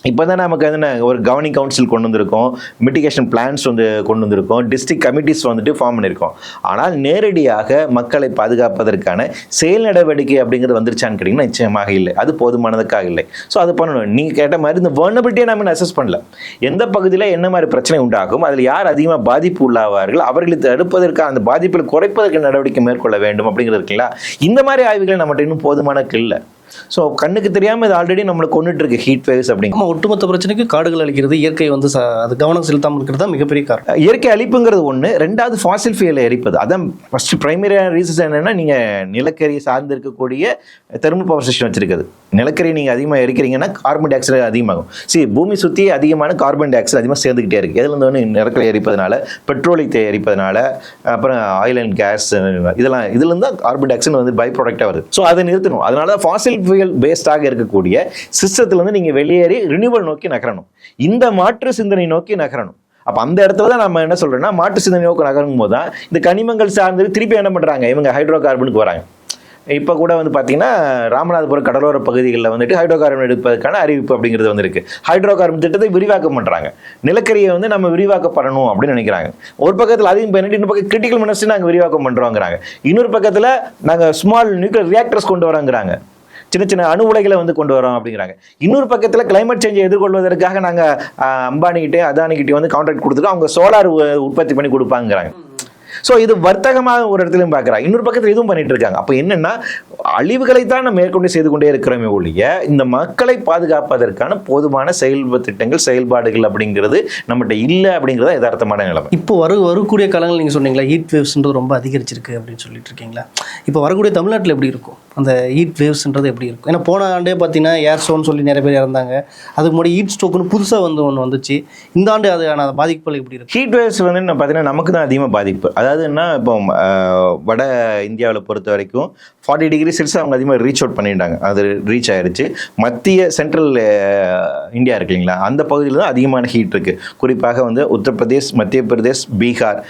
இப்போ தான் நமக்கு வந்து ஒரு கவர்னிங் கவுன்சில் கொண்டு வந்திருக்கோம், மிட்டிகேஷன் பிளான்ஸ் வந்து கொண்டு வந்திருக்கோம், டிஸ்ட்ரிக்ட் கமிட்டிஸ் வந்துட்டு ஃபார்ம் பண்ணியிருக்கோம். ஆனால் நேரடியாக மக்களை பாதுகாப்பதற்கான செயல் நடவடிக்கை அப்படிங்கிறது வந்துருச்சான்னு கேட்டிங்கன்னா நிச்சயமாக இல்லை, அது போதுமானதுக்காக இல்லை. ஸோ அது பண்ணணும். நீங்கள் கேட்ட மாதிரி இந்த வர்னபிலிட்டியை நம்ம அசஸ் பண்ணல. எந்த பகுதியில் என்ன மாதிரி பிரச்சனை உண்டாகும், அதில் யார் அதிகமாக பாதிப்பு உள்ளாவார்கள், அவர்களை தடுப்பதற்காக அந்த பாதிப்புகளை குறைப்பதற்கு நடவடிக்கை மேற்கொள்ள வேண்டும் அப்படிங்கிறது இருக்குங்களா. இந்த மாதிரி ஆய்வுகள் நம்மகிட்ட இன்னும் போதுமான இல்லை. ஸோ கண்ணுக்கு தெரியாமல் இது ஆல்ரெடி நம்மளை கொண்டுட்டு இருக்கு ஹீட் வேவ்ஸ் அப்படிங்க. ஒட்டுமொத்த பிரச்சனைக்கு காடுகள் அழிக்கிறது, இயற்கை வந்து அது கவனம் செலுத்தாமல் இருக்கிறது தான் மிகப்பெரிய காரணம். இயற்கை அழிப்புங்கிறது ஒன்று. ரெண்டாவது ஃபாசில் ஃபியூலை எரிப்பது. அதான் ஃபர்ஸ்ட் பிரைமரியான ரீசன்ஸ் என்னென்னா நீங்கள் நிலக்கரியை சார்ந்து இருக்கக்கூடிய தெர்மல் பவர் ஸ்டேஷன் வச்சிருக்குது. நிலக்கரி நீங்கள் அதிகமாக எரிக்கிறீங்கன்னா கார்பன் டை ஆக்சைடு அதிகமாகும். பூமி சுற்றி அதிகமான கார்பன் டை ஆக்சைடு அதிகமாக சேர்ந்துக்கிட்டே இருக்குது. எதுலேருந்து வந்து நிலக்கரி எரிப்பதனால, பெட்ரோலியத்தை எரிப்பதனால, அப்புறம் ஆயில் அண்ட் கேஸ் இதுலேருந்து தான் கார்பன் டை ஆக்சைடு வந்து பை ப்ராடக்டாக வருது. ஸோ அதை நிறுத்தணும். அதனால தான் ஃபாசில் ஃபியூயல் பேஸ்டாக இருக்கக்கூடிய சிஸ்டத்திலிருந்து நீங்கள் வெளியேறி ரினியூவல் நோக்கி நகரணும், இந்த மாற்று சிந்தனை நோக்கி நகரணும். அப்போ அந்த இடத்துல தான் நம்ம என்ன சொல்கிறோம்னா மாற்று சிந்தனை நோக்கி நகரும் போது தான் இந்த கனிமங்கள் சார்ந்து திருப்பி என்ன பண்ணுறாங்க, இவங்க ஹைட்ரோ கார்பனுக்கு வராங்க. இப்போ கூட வந்து பார்த்தீங்கன்னா ராமநாதபுரம் கடலோர பகுதிகளில் வந்துட்டு ஹைட்ரோ கார்பன் எடுப்பதற்கான அறிவிப்பு அப்படிங்கிறது வந்திருக்கு. ஹைட்ரோ கார்பன் திட்டத்தை விரிவாக்கம் பண்ணுறாங்க. நிலக்கரியை வந்து நம்ம விரிவாக்கப்படணும் அப்படின்னு நினைக்கிறாங்க. ஒரு பக்கத்தில் அதையும் பண்ணிட்டு இன்னொரு பக்கம் கிரிட்டிக்கல் மினரல்ஸ் நாங்கள் விரிவாக்கம் பண்ணுறோங்கிறாங்க. இன்னொரு பக்கத்தில் நாங்கள் ஸ்மால் நியூக்ளியர் ரியாக்டர்ஸ் கொண்டு வரோங்கிறாங்க. சின்ன சின்ன அணு உலைகளை வந்து கொண்டு வரோம் அப்படிங்கிறாங்க. இன்னொரு பக்கத்தில் கிளைமேட் சேஞ்சை எதிர்கொள்வதற்காக நாங்கள் அம்பானிக்கிட்டே அதானிக்கிட்டே வந்து கான்ட்ராக்ட் கொடுத்துட்டு அவங்க சோலார் உற்பத்தி பண்ணி கொடுப்பாங்கிறாங்க. ஸோ இது வர்த்தகமாக ஒரு இடத்துலையும் பார்க்குறாங்க. இன்னொரு பக்கத்தில் இதுவும் பண்ணிட்டு இருக்காங்க. அப்போ என்னன்னா அழிவுகளைத்தான் நம்ம மேற்கொண்டு செய்து கொண்டே இருக்கிறோமே ஒழிய இந்த மக்களை பாதுகாப்பதற்கான போதுமான திட்டங்கள் செயல்பாடுகள் அப்படிங்கிறது நம்மகிட்ட இல்லை அப்படிங்கிறத யதார்த்தமான நிலைமை. இப்போ வரக்கூடிய காலங்கள் நீங்கள் சொன்னீங்களா ஹீட் வேவ்ஸ்ன்றது ரொம்ப அதிகரிச்சிருக்கு அப்படின்னு சொல்லிட்டு இருக்கீங்களா? இப்போ வரக்கூடிய தமிழ்நாட்டில் எப்படி இருக்கும் அந்த ஹீட் வேவ்ஸ்ன்றது எப்படி இருக்கும்? ஏன்னா போன ஆண்டே பார்த்தீங்கன்னா ஏர் ஸ்டோன்னு சொல்லி நிறைய பேர் இறந்தாங்க. அதுக்கு முன்னாடி ஹீட் ஸ்ட்ரோக்குன்னு புதுசாக ஒன்று வந்துச்சு. இந்த ஆண்டு அதுக்கான பாதிப்புகள் எப்படி இருக்கும்? ஹீட் வேவ்ஸ் வந்து பார்த்தீங்கன்னா நமக்கு தான் அதிகமாக பாதிப்பு. அதாவது என்ன, இப்போ வட இந்தியாவில் பொறுத்த வரைக்கும் 40 டிகிரி செல்சியஸ் அவங்க அதிகமாக ரீச் அவுட் பண்ணிட்டாங்க. அது ரீச் ஆயிடுச்சு. மத்திய சென்ட்ரல் இந்தியா இருக்கு இல்லைங்களா, அந்த பகுதியில் தான் அதிகமான ஹீட் இருக்குது. குறிப்பாக வந்து உத்தரப்பிரதேஷ், மத்திய பிரதேஷ், பீகார்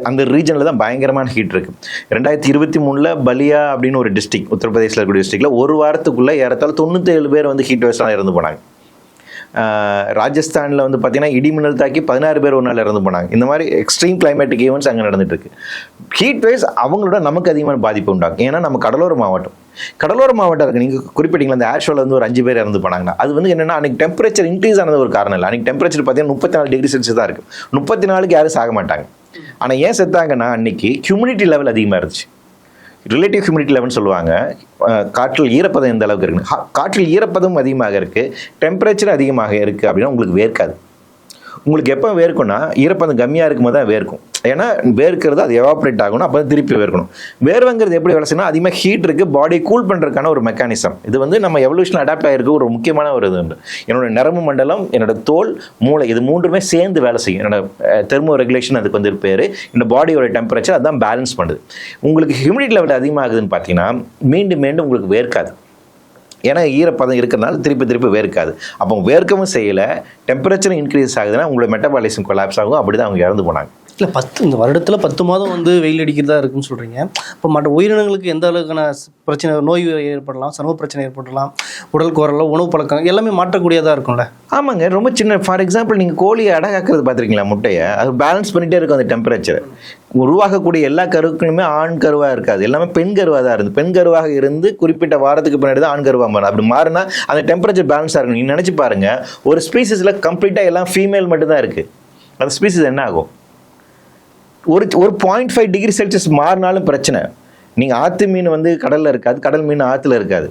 அந்த ரீஜனில் தான் பயங்கரமான ஹீட் இருக்குது. 2023 பலியா அப்படின்னு ஒரு டிஸ்ட்ரிக்ட், உத்தரப்பிரதேசில் இருக்கக்கூடிய டிஸ்ட்ரிக்டில் ஒரு வாரத்துக்குள்ளே ஏறத்தாழ 97 பேர் வந்து ஹீட் வேவ்ஸ்லாம் இறந்து போனாங்க. ராஜஸ்தானில் வந்து பார்த்தீங்கன்னா இடிமின்னல் தாக்கி 16 பேர் ஒரு நாள் இறந்து போனாங்க. இந்த மாதிரி எக்ஸ்ட்ரீம் கிளைமேட்டிக் ஈவெண்ட்ஸ் அங்கே நடந்துட்டு இருக்கு. ஹீட் வேவ்ஸ் அவங்களோட நமக்கு அதிகமான பாதிப்பு உண்டாகும். ஏன்னா நம்ம கடலோர மாவட்டம் இருக்குது. நீங்கள் குறிப்பிட்டீங்களா அந்த ஏர் ஷோவில் வந்து ஒரு 5 பேர் இறந்து போனாங்கன்னா அது வந்து என்னென்னா அன்றைக்கி டெம்பரேச்சர் இன்க்ரீஸ் ஆனது ஒரு காரணம் இல்லை. அன்றைக்கி டெம்பரேச்சர் பார்த்தீங்கன்னா 34 டிகிரி செல்சியஸ் தான் இருக்குது. 34க்கு யாரும் சாக மாட்டாங்க. ஆனால் ஏன் செத்தாங்கன்னா அன்றைக்கி ஹியூமிடிட்டி லெவல் அதிகமாக இருந்துச்சு. ரிலேட்டிவ் ஹியூமிடிட்டி லெவல்னு சொல்லுவாங்க. காற்றில் ஈரப்பதம் எந்த அளவுக்கு இருக்குன்னு. காற்றில் ஈரப்பதம் அதிகமாக இருக்குது, டெம்பரேச்சர் அதிகமாக இருக்குது அப்படின்னா உங்களுக்கு வேர்க்காது. உங்களுக்கு எப்போ வேர்க்கும்னா ஈரப்பதம் கம்மியாக இருக்கும்போது தான் வேர்க்கும். ஏன்னா வேர்க்கிறது அது எவாப்ரேட் ஆகணும், அப்போ தான் திருப்பி வேர்க்கணும். வேர்வங்கிறது எப்படி வேலை செய்யணும், அதிகமாக ஹீட் இருக்குது, பாடி கூல் பண்ணுறதுக்கான ஒரு மெக்கானிசம். இது வந்து நம்ம எவல்யூஷன் அடாப்ட் ஆகிருக்கு ஒரு முக்கியமான ஒரு இது உண்டு. என்னோட நரம்பு மண்டலம், என்னோட தோல், மூளை இது மூன்றுமே சேர்ந்து வேலை செய்யும். என்னோட தெர்மோ ரெகுலேஷன் அதுக்கு வந்து பேர். இந்த பாடியோட டெம்பரேச்சர் அதுதான் பேலன்ஸ் பண்ணுது. உங்களுக்கு ஹியூமிடிட்டி லெவல் அதிகமாகுதுன்னு பார்த்தீங்கன்னா மீண்டும் உங்களுக்கு வேர்க்காது. ஏன்னா ஈரப்பதம் இருக்கிறதுனால திருப்பி வேர்க்காது. அப்போ வேர்க்கவும் செய்யலை, டெம்பரேச்சரும் இன்க்ரீஸ் ஆகுதுன்னா உங்களோட மெட்டபாலிசம் கொலாப்ஸ் ஆகும். அப்படி தான் அவங்க இறந்து போனாங்க. இல்லை இந்த வருடத்தில் 10 மாதம் வந்து வெயில் அடிக்கிறதா இருக்குன்னு சொல்கிறீங்க. இப்போ மற்ற உயிரினங்களுக்கு எந்த அளவுக்கான பிரச்சனை, நோய் ஏற்படலாம், சர்ம பிரச்சனை ஏற்படலாம், உடல் குரலோ, உணவு பழக்கம் எல்லாமே மாற்றக்கூடியதாக இருக்கும்ல? ஆமாங்க. ரொம்ப சின்ன ஃபார் எக்ஸாம்பிள் நீங்கள் கோழியை அடகாக்கிறது பார்த்துருக்கீங்களா, முட்டையை அது பேலன்ஸ் பண்ணிகிட்டே இருக்கும். அந்த டெம்பரேச்சர் உருவாகக்கூடிய எல்லா கருக்களுமே ஆண் கருவாக இருக்காது, எல்லாமே பெண் கருவாக தான் இருந்து பெண் கருவாக இருந்து குறிப்பிட்ட வாரத்துக்கு பின்னாடி தான் ஆண் கருவாக மாறும். அப்படி மாறினா அந்த டெம்பரேச்சர் பேலன்ஸாக இருக்கும். நீங்கள் நினச்சி பாருங்கள், ஒரு ஸ்பீசிஸில் கம்ப்ளீட்டாக எல்லாம் ஃபீமேல் மட்டும்தான் இருக்குது. அந்த ஸ்பீசிஸ் என்ன ஆகும்? ஒரு 0.5 டிகிரி செல்சியஸ் மாறினாலும் பிரச்சனை. நீங்கள் ஆற்று மீன் வந்து கடலில் இருக்காது, கடல் மீன் ஆற்றுல இருக்காது.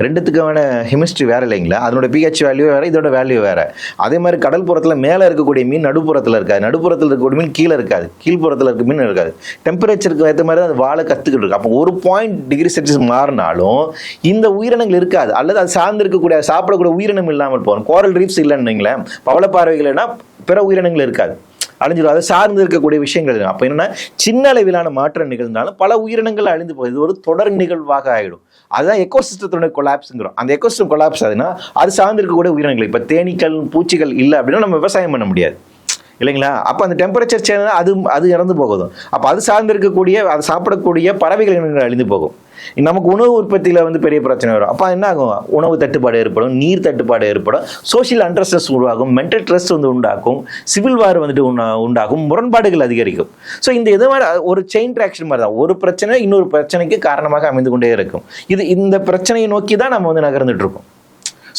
ரெண்டுத்துக்கான கெமிஸ்ட்ரி வேறு இல்லைங்களா? அதனோட pH வேல்யூ வேறு, இதோட வேல்யூ வேறு. அதே மாதிரி கடல் புறத்தில் மேலே இருக்கக்கூடிய மீன் நடுப்புறத்தில் இருக்காது, நடுப்புறத்தில் இருக்கக்கூடிய மீன் கீழே இருக்காது, கீழ்ப்புறத்தில் இருக்க மீன் இருக்காது. டெம்பரேச்சருக்கு ஏற்ற மாதிரி அது வாழை கற்றுக்கிட்டு இருக்கு. அப்போ 1 டிகிரி செல்சியஸ் மாறினாலும் இந்த உயிரினங்கள் இருக்காது, அல்லது அது சார்ந்து இருக்கக்கூடிய சாப்பிடக்கூடிய உயிரினம் இல்லாமல் போகும். கோரல் ரீஃப்ஸ் இல்லைன்னு வைங்களேன், பவளப்பாறைகள்னா பிற உயிரினங்கள் இருக்காது, அழிஞ்சிடும். அதை சார்ந்து இருக்கக்கூடிய விஷயங்கள். அப்போ என்னன்னா சின்ன அளவிலான மாற்றம் நிகழ்ந்தாலும் பல உயிரினங்கள் அழிந்து போகுது. இது ஒரு தொடர் நிகழ்வாக ஆகிடும். அதுதான் எக்கோசிஸ்டத்தோட கொலாப்ஸுங்கிறோம். அந்த எக்கோசிஸ்டம் கொலாப்ஸ் ஆகுதுன்னா அது சார்ந்து இருக்கக்கூடிய உயிரினங்கள், இப்போ தேனீக்கள், பூச்சிகள் இல்லை அப்படின்னா நம்ம விவசாயம் பண்ண முடியாது இல்லைங்களா? அப்போ அந்த டெம்பரேச்சர் சேஞ்ச் அது இறந்து போகுதும். அப்போ அது சார்ந்து இருக்கக்கூடிய, அதை சாப்பிடக்கூடிய பறவைகள் இனங்கள் அழிந்து போகும். நமக்கு உணவு உற்பத்தியில் வந்து பெரிய பிரச்சனை வரும். அப்போ என்ன ஆகும்? உணவு தட்டுப்பாடு ஏற்படும், நீர் தட்டுப்பாடு ஏற்படும், சோஷியல் அண்டர்ஸ்ட்ரெஸ் உருவாகும், மென்டல் ஸ்ட்ரெஸ் வந்து உண்டாக்கும், சிவில் வார் வந்துட்டு உண்டாகும், முரண்பாடுகள் அதிகரிக்கும். ஸோ இந்த இது மாதிரி ஒரு செயின் ரியாக்ஷன் மாதிரி தான். ஒரு பிரச்சனை இன்னொரு பிரச்சனைக்கு காரணமாக அமைந்து கொண்டே இருக்கும். இந்த பிரச்சனையை நோக்கி தான் நம்ம வந்து நகர்ந்துட்டு இருக்கோம்.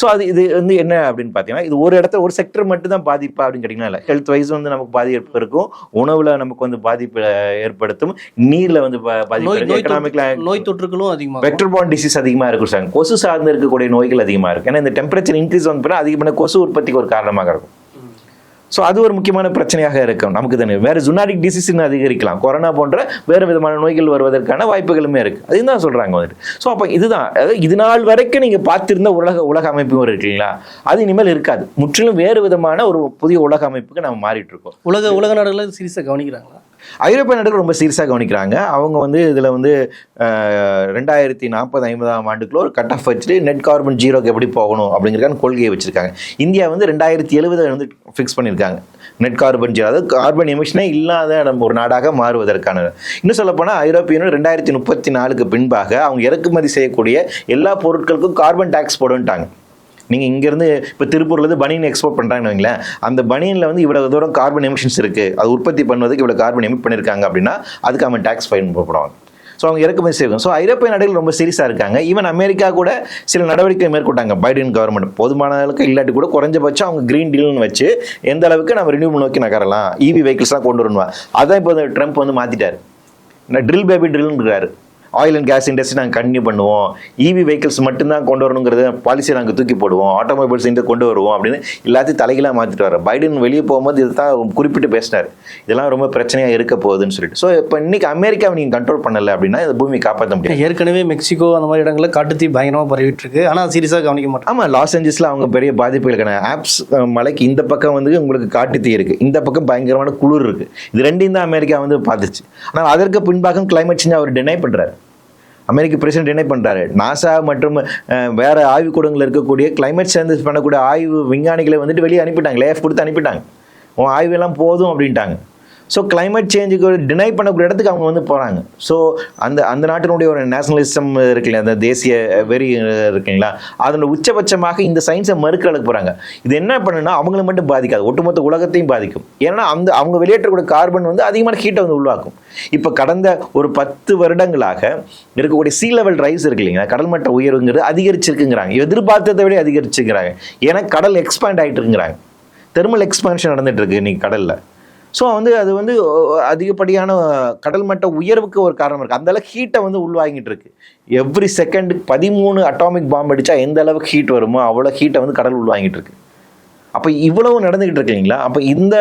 ஸோ இது வந்து என்ன அப்படின்னு பார்த்தீங்கன்னா, இது ஒரு இடத்துல ஒரு செக்டர் மட்டும் தான் பாதிப்பா அப்படின்னு கேட்டிங்கன்னா இல்லை. ஹெல்த் வைஸ் வந்து நமக்கு பாதிப்பு இருக்கும், உணவில் நமக்கு வந்து பாதிப்பு ஏற்படுத்தும், நீரில் வந்து பாதிப்பு, எக்கனாமிக்ல நோய் தொற்றுகளும் அதிகமாக, வெக்டர் பார்ன் டிசீஸ் அதிகமாக இருக்கும் சார். கொசு சார்ந்து இருக்கக்கூடிய நோய்கள் அதிகமாக இருக்கும். ஏன்னா இந்த டெம்பரேச்சர் இன்க்ரீஸ் வந்து அதிகமான கொசு உற்பத்திக்கு ஒரு காரணமாக இருக்கும். ஸோ அது ஒரு முக்கியமான பிரச்சனையாக இருக்கும் நமக்கு தானே. வேறு ஜுனாடிக் டிசீஸ்ன்னு அதிகரிக்கலாம், கொரோனா போன்ற வேறு விதமான நோய்கள் வருவதற்கான வாய்ப்புகளுமே இருக்குது. அதுவும் தான் சொல்கிறாங்க வந்துட்டு. ஸோ அப்போ இதுதான், அதாவது இது நாள் வரைக்கும் நீங்கள் பார்த்துருந்த உலக அமைப்பு இருக்கீங்களா, அது இனிமேல் இருக்காது. முற்றிலும் வேறு விதமான ஒரு புதிய உலக அமைப்புக்கு நம்ம மாறிட்டு இருக்கோம். உலக நாடுகளில் சீரியஸாக கவனிக்கிறாங்களா? ஐரோப்பிய நாடுகள் ரொம்ப சீரியஸாக கவனிக்கிறாங்க. அவங்க வந்து இதில் வந்து 2040-50 ஆண்டுக்குள்ள ஒரு கட் ஆஃப் வச்சுட்டு நெட் கார்பன் ஜீரோக்கு எப்படி போகணும் அப்படிங்கிறதுக்கான கொள்கையை வச்சுருக்காங்க. இந்தியா வந்து 2070 வந்து ஃபிக்ஸ் பண்ணியிருக்காங்க நெட் கார்பன் ஜீரோ, அதாவது கார்பன் எமிஷனே இல்லாத நம்ம ஒரு நாடாக மாறுவதற்கான. இன்னும் சொல்லப்போனால் ஐரோப்பிய யூனியன் 2034க்கு பின்பாக அவங்க இறக்குமதி செய்யக்கூடிய எல்லா பொருட்களுக்கும் கார்பன் டேக்ஸ் போடுன்ட்டாங்க. நீங்கள் இங்கேருந்து இப்போ திருப்பூர்லேருந்து பனியன் எக்ஸ்போர்ட் பண்ணுறாங்கன்னு வைங்களேன், அந்த பனியனில் வந்து இவ்வளோ தூரம் கார்பன் எமிஷன்ஸ் இருக்குது, அது உற்பத்தி பண்ணுவதுக்கு இவ்வளோ கார்பன் எமிட் பண்ணியிருக்காங்க அப்படின்னா அதுக்கு அவன் டேக்ஸ் ஃபைன் போடுவாங்க. ஸோ அவங்க இறக்குமதி செய்வாங்க. ஸோ ஐரோப்பிய நாடுகள் ரொம்ப சீரியஸாக இருக்காங்க. ஈவன் அமெரிக்கா கூட சில நடவடிக்கை மேற்கொண்டாங்க. பைடன் கவர்மெண்ட் போதுமான அளவுக்கு இல்லாட்டி கூட குறைஞ்சபட்சம் அவங்க கிரீன் டீல்னு வச்சு எந்த அளவுக்கு நம்ம ரினியூவல் நோக்கி நகரலாம், இவி வெஹிக்கிள்ஸ்லாம் கொண்டு வரணும். அதான் இப்போ ட்ரம்ப் வந்து மாற்றிட்டார். ட்ரில் பேபி ட்ரில்னுறாரு. ஆயில் அண்ட் கேஸ் இண்டஸ்ட்ரி நாங்கள் கண்டினியூ பண்ணுவோம், இவி வெஹிக்கிள்ஸ் மட்டும்தான் கொண்டு வரணுங்கிறத பாலிசியை நாங்கள் தூக்கி போடுவோம், ஆட்டோமொபைல்ஸ் இண்டஸ்ட்ரி கொண்டு வருவோம் அப்படின்னு எல்லாத்தையும் தலைகளாக மாற்றிட்டு வர. பைடன் வெளியே போகும்போது இது தான் குறிப்பிட்டு பேசினார், இதெல்லாம் ரொம்ப பிரச்சனையாக இருக்க போகுதுன்னு சொல்லிட்டு. ஸோ இப்போ இன்னைக்கு அமெரிக்காவை நீங்கள் கண்ட்ரோல் பண்ணலை அப்படின்னா இந்த பூமி காப்பாற்ற முடியாது. ஏற்கனவே மெக்சிகோ அந்த மாதிரி இடங்களில் காட்டுத்தீ பயங்கரமாக பரவிட்டு இருக்கு, ஆனால் சீரியஸாக கவனிக்க மாட்டோம். ஆமாம், லாஸ் ஏஞ்சல்ஸில் அவங்க பெரிய பாதிப்புகளுக்கான ஆப்ஸ் மலைக்கு இந்த பக்கம் வந்து உங்களுக்கு காட்டுத்தீ இருக்குது, இந்த பக்கம் பயங்கரமான குளிர் இருக்குது. இது ரெண்டையும் தான் அமெரிக்கா வந்து பார்த்துச்சு. ஆனால் அதற்கு பின்பாக கிளைமேட் சேஞ்ச் அவர் டினை பண்ணுறாரு. அமெரிக்க பிரசிடென்ட் என்ன பண்ணுறாரு, நாசா மற்றும் வேறு ஆய்வுக்கூடங்களில் இருக்கக்கூடிய கிளைமேட் சேஞ்ச் பண்ணக்கூடிய ஆய்வு விஞ்ஞானிகளை வந்துட்டு வெளியே அனுப்பிட்டாங்க, லேஃப் கொடுத்து அனுப்பிட்டாங்க. உன் ஆய்வெல்லாம் போதும் அப்படின்ட்டாங்க. ஸோ கிளைமேட் சேஞ்சுக்கு டினை பண்ணக்கூடிய இடத்துக்கு அவங்க வந்து போகிறாங்க. ஸோ அந்த நாட்டினுடைய ஒரு நேஷனலிசம் இருக்குல்லையா, அந்த தேசிய வெறி இருக்குங்களா, அதனோட உச்சபட்சமாக இந்த சயின்ஸை மறுக்கிறதுக்கு போகிறாங்க. இது என்ன பண்ணுன்னா அவங்கள மட்டும் பாதிக்காது, ஒட்டுமொத்த உலகத்தையும் பாதிக்கும். ஏன்னா அவங்க வெளியேற்றக்கூடிய கார்பன் வந்து அதிகமான ஹீட்டை வந்து உருவாக்கும். இப்போ கடந்த ஒரு 10 வருடங்களாக இருக்கக்கூடிய சீ லெவல் ரைஸ் இருக்கு இல்லைங்களா, கடல் மட்ட உயர்வுங்கிறது அதிகரிச்சிருக்குங்கிறாங்க, எதிர்பார்த்ததை விட அதிகரிச்சுக்கிறாங்க. ஏன்னா கடல் எக்ஸ்பேண்ட் ஆகிட்டு இருக்குங்கிறாங்க, தெர்மல் எக்ஸ்பான்ஷன் நடந்துட்டு இருக்கு இன்னைக்கு கடலில். ஸோ வந்து அது வந்து அதிகப்படியான கடல் மட்ட உயர்வுக்கு ஒரு காரணம் இருக்குது. அந்த அளவுக்கு ஹீட்டை வந்து உள்வாங்கிட்டு இருக்கு. எவ்ரி செகண்டுக்கு 13 அட்டாமிக் பாம்பு அடித்தா எந்த அளவுக்கு ஹீட் வருமோ அவ்வளோ ஹீட்டை வந்து கடல் உள்வாங்கிட்டு இருக்கு. அப்போ இவ்வளவு நடந்துகிட்டு இருக்கு இல்லைங்களா. அப்போ இந்த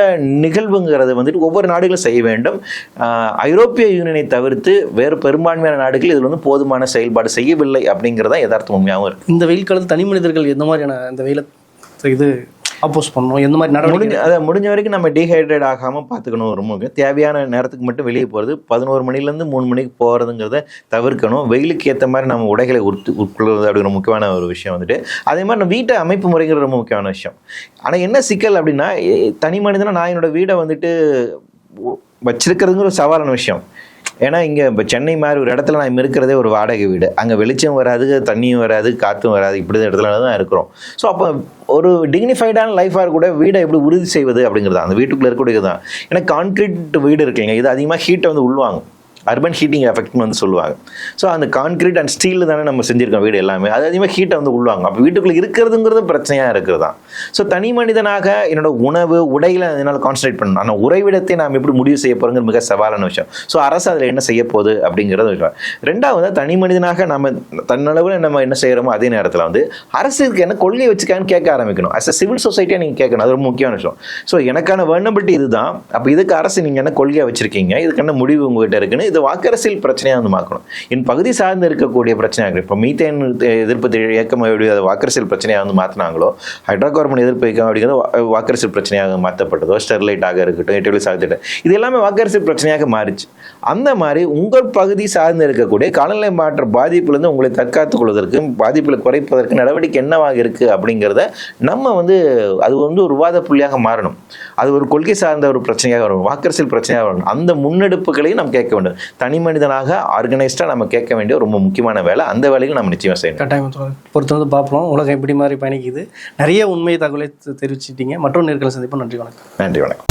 நிகழ்வுங்கிறத வந்துட்டு ஒவ்வொரு நாடுகளும் செய்ய வேண்டும். ஐரோப்பிய யூனியனை தவிர்த்து வேறு பெரும்பான்மையான நாடுகள் இதில் வந்து போதுமான செயல்பாடு செய்யவில்லை அப்படிங்கிறதான் யதார்த்தம் உண்மையாகவும் இருக்குது. இந்த வெயில் காலத்தில் தனி மனிதர்கள் எந்த மாதிரியான இந்த வெயிலை இது அப்போஸ் பண்ணணும், எந்த மாதிரி நடவடிக்கை முடிஞ்ச வரைக்கும் நம்ம டீஹைட்ரேட் ஆகாமல் பார்த்துக்கணும். ரொம்ப தேவையான நேரத்துக்கு மட்டும் வெளியே போகிறது, 11 மணிலேருந்து 3 மணிக்கு போகிறதுங்கிறத தவிர்க்கணும். வெயிலுக்கு ஏற்ற மாதிரி நம்ம உடைகளை உட்கொள்வது அப்படிங்கிற முக்கியமான ஒரு விஷயம் வந்துட்டு. அதே மாதிரி நம்ம வீட்டை அமைப்பு முறைங்கிற ரொம்ப முக்கியமான விஷயம். ஆனால் என்ன சிக்கல் அப்படின்னா, தனி மனிதனா நான் என்னோடய வீடை வந்துட்டு வச்சிருக்கிறதுங்கிற ஒரு சவாலான விஷயம். ஏன்னா இங்கே இப்போ சென்னை மாதிரி ஒரு இடத்துல நான் இருக்கிறதே ஒரு வாடகை வீடு, அங்கே வெளிச்சம் வராது, தண்ணியும் வராது, காற்றும் வராது, இப்படி இடத்துல தான் இருக்கிறோம். ஸோ அப்போ ஒரு டிக்னிஃபைடான லைஃபாக கூட வீடை எப்படி உறுதி செய்வது அப்படிங்கிறது அந்த வீட்டுக்குள்ளே இருக்கக்கூடியது தான். ஏன்னா கான்க்ரீட் வீடு இருக்குங்க, இது அதிகமாக ஹீட்டை வந்து உள்வாங்கும், அர்பன் ஹீட்டிங் எஃபெக்ட்னு வந்து சொல்லுவாங்க. ஸோ அந்த கான்க்ரீட் அண்ட் ஸ்டீல் தானே நம்ம செஞ்சுருக்கோம் வீடு எல்லாமே, அது அதிகமாக ஹீட்டை வந்து உள்வாங்க. அப்போ வீட்டுக்குள்ளே இருக்கிறதுங்கிறது பிரச்சனையாக இருக்கிறது தான். ஸோ தனி மனிதனாக என்னோட உணவு உடையில் என்னால் கான்சன்ட்ரேட் பண்ணணும். ஆனால் உறைவிடத்தை நாம் எப்படி முடிவு செய்ய போகிறோங்கிற மிக சவாலான விஷயம். ஸோ அரசு அதில் என்ன செய்ய போகுது அப்படிங்கிறது விஷயம். ரெண்டாவது, தனி மனிதனாக நம்ம தன்னளவில் நம்ம என்ன செய்கிறோமோ அதே நேரத்தில் வந்து அரசுக்கு என்ன கொள்கை வச்சுக்கான்னு கேட்க ஆரம்பிக்கணும். அஸ் அ சிவில் சொசைட்டியாக நீங்கள் கேட்கணும், அது ரொம்ப முக்கியமான விஷயம். ஸோ எனக்கான வேர்னபிலிட்டி இதுதான், அப்போ இதுக்கு அரசு நீங்கள் என்ன கொள்கையாக வச்சுருக்கீங்க, இதுக்கு என்ன முடிவு உங்கள்கிட்ட இருக்குன்னு இது வாக்கரசியல் பிரச்சனையாக வந்து பார்க்கணும். என் பகுதி சார்ந்து இருக்கக்கூடிய பிரச்சனையாக இருக்குது. இப்போ மீத்தேன் எதிர்ப்பு இயக்கம் எப்படி அதை வாக்கரசியல் பிரச்சனையாக வந்து மாற்றினாங்களோ, ஹைட்ரோ கார்பன் எதிர்ப்பு இயக்கம் அப்படிங்கிறது வாக்கரசியல் பிரச்சனையாக மாற்றப்பட்டதோ, ஸ்டெர்லைட்டாக இருக்கட்டும், எட்டபிள் சாகுத்திட்டம், இது எல்லாமே வாக்கரசியல் பிரச்சனையாக மாறிச்சு. அந்த மாதிரி உங்கள் பகுதி சார்ந்து இருக்கக்கூடிய காலநிலை மாற்ற பாதிப்புலேருந்து உங்களை தற்காத்துக் கொள்வதற்கு, பாதிப்புகளை குறைப்பதற்கு நடவடிக்கை என்னவாக இருக்குது அப்படிங்கிறத நம்ம வந்து அது வந்து ஒரு விவாத புள்ளியாக மாறணும். அது ஒரு கொள்கை சார்ந்த ஒரு பிரச்சனையாக வரும், வாக்கரசியல் பிரச்சனையாக வரணும். அந்த முன்னெடுப்புகளையும் நம்ம கேட்க வேண்டும். தனி மனிதனாக ஆர்கனைஸ்டாக நம்ம கேட்க வேண்டிய ரொம்ப முக்கியமான வேலை. அந்த வேலைகள் நம்ம நிச்சயம் செய்யணும். கட்டாயம் பொறுத்து வந்து பார்ப்போம் உலகம் எப்படி மாதிரி பயணிக்குது. நிறைய உண்மை தகவலை தெரிவிச்சிட்டீங்க. மற்றொரு நேர்காணல் சந்திப்போம். நன்றி, வணக்கம். நன்றி, வணக்கம்.